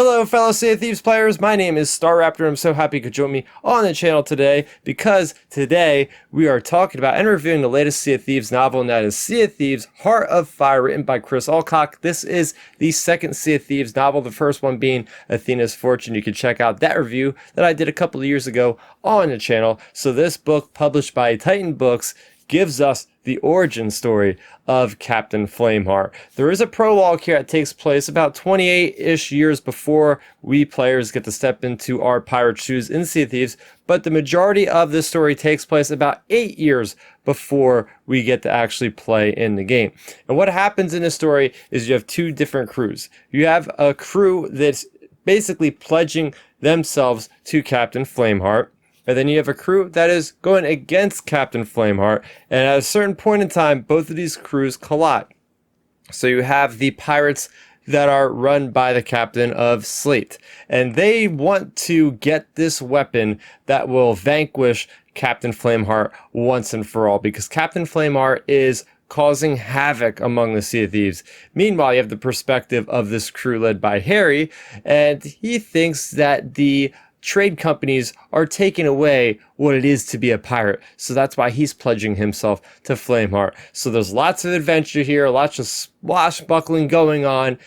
Hello fellow Sea of Thieves players, my name is Starrapter. I'm so happy you could join me on the channel today because today we are talking about and reviewing the latest Sea of Thieves novel, and that is Sea of Thieves Heart of Fire, written by Chris Allcock. This is the second Sea of Thieves novel, the first one being Athena's Fortune. You can check out that review that I did a couple of years ago on the channel. So this book, published by Titan Books, gives us the origin story of Captain Flameheart. There is a prologue here that takes place about 28-ish years before we players get to step into our pirate shoes in Sea of Thieves, but the majority of this story takes place about 8 years before we get to actually play in the game. And what happens in this story is you have two different crews. You have a crew that's basically pledging themselves to Captain Flameheart, and then you have a crew that is going against Captain Flameheart, and at a certain point in time, both of these crews collide. So you have the pirates that are run by the captain of Slate, and they want to get this weapon that will vanquish Captain Flameheart once and for all, because Captain Flameheart is causing havoc among the Sea of Thieves. Meanwhile, you have the perspective of this crew led by Harry, and he thinks that the trade companies are taking away what it is to be a pirate. So that's why he's pledging himself to Flameheart. So there's lots of adventure here, lots of swashbuckling going on.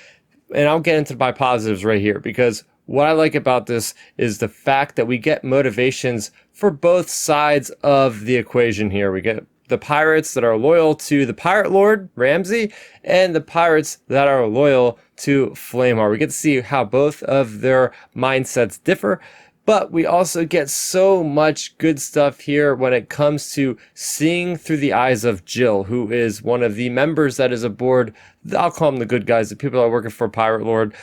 And I'll get into my positives right here, because what I like about this is the fact that we get motivations for both sides of the equation here. We get the pirates that are loyal to the pirate lord, Ramsey, and the pirates that are loyal to Flameheart. We get to see how both of their mindsets differ. But we also get so much good stuff here when it comes to seeing through the eyes of Jill, who is one of the members that is aboard. I'll call them the good guys, the people that are working for Pirate Lord.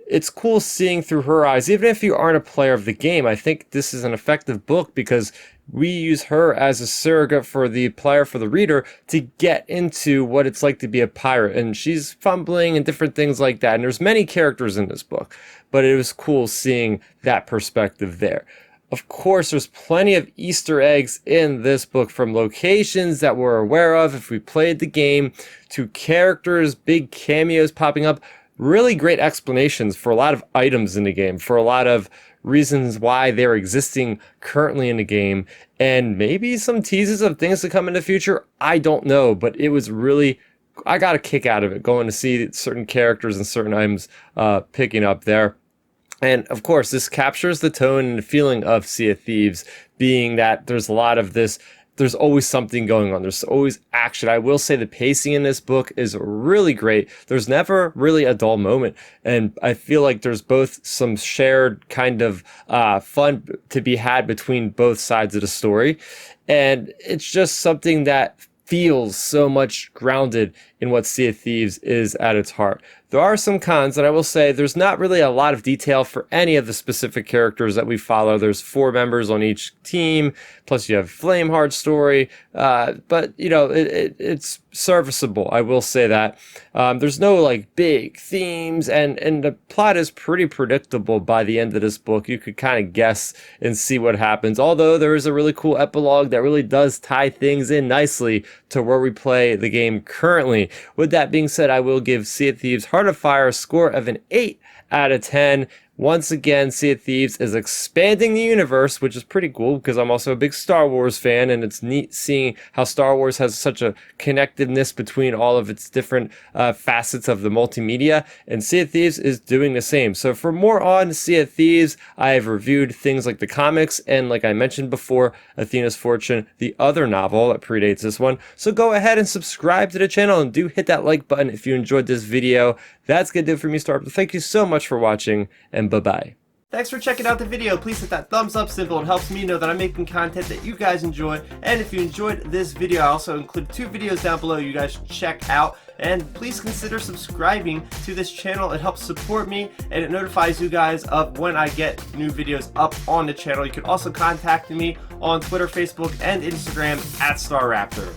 It's cool seeing through her eyes, even if you aren't a player of the game. I think this is an effective book because we use her as a surrogate for the player, for the reader, to get into what it's like to be a pirate. And she's fumbling and different things like that. And there's many characters in this book, but it was cool seeing that perspective there. Of course, there's plenty of Easter eggs in this book, from locations that we're aware of if we played the game, to characters, big cameos popping up. Really great explanations for a lot of items in the game, for a lot of reasons why they're existing currently in the game, and maybe some teases of things to come in the future. I don't know, but it was really, I got a kick out of it going to see certain characters and certain items picking up there. And of course, this captures the tone and the feeling of Sea of Thieves, being that there's a lot of this. There's always something going on. There's always action. I will say the pacing in this book is really great. There's never really a dull moment. And I feel like there's both some shared kind of fun to be had between both sides of the story. And it's just something that feels so much grounded in what Sea of Thieves is at its heart. There are some cons, and I will say there's not really a lot of detail for any of the specific characters that we follow. There's 4 members on each team, plus you have Flameheart's story, but you know, it's serviceable, I will say that. There's no like big themes, and the plot is pretty predictable by the end of this book. You could kind of guess and see what happens, although there is a really cool epilogue that really does tie things in nicely to where we play the game currently. With that being said, I will give Sea of Thieves Heart of Fire a score of an 8 out of 10. Once again, Sea of Thieves is expanding the universe, which is pretty cool because I'm also a big Star Wars fan, and it's neat seeing how Star Wars has such a connectedness between all of its different facets of the multimedia, and Sea of Thieves is doing the same. So for more on Sea of Thieves, I have reviewed things like the comics, and like I mentioned before, Athena's Fortune, the other novel that predates this one. So go ahead and subscribe to the channel, and do hit that like button if you enjoyed this video. That's gonna do it for me, Starrapter. Thank you so much for watching, and bye-bye. Thanks for checking out the video. Please hit that thumbs up symbol. It helps me know that I'm making content that you guys enjoy. And if you enjoyed this video, I also include 2 videos down below you guys should check out. And please consider subscribing to this channel. It helps support me, and it notifies you guys of when I get new videos up on the channel. You can also contact me on Twitter, Facebook, and Instagram at Starrapter.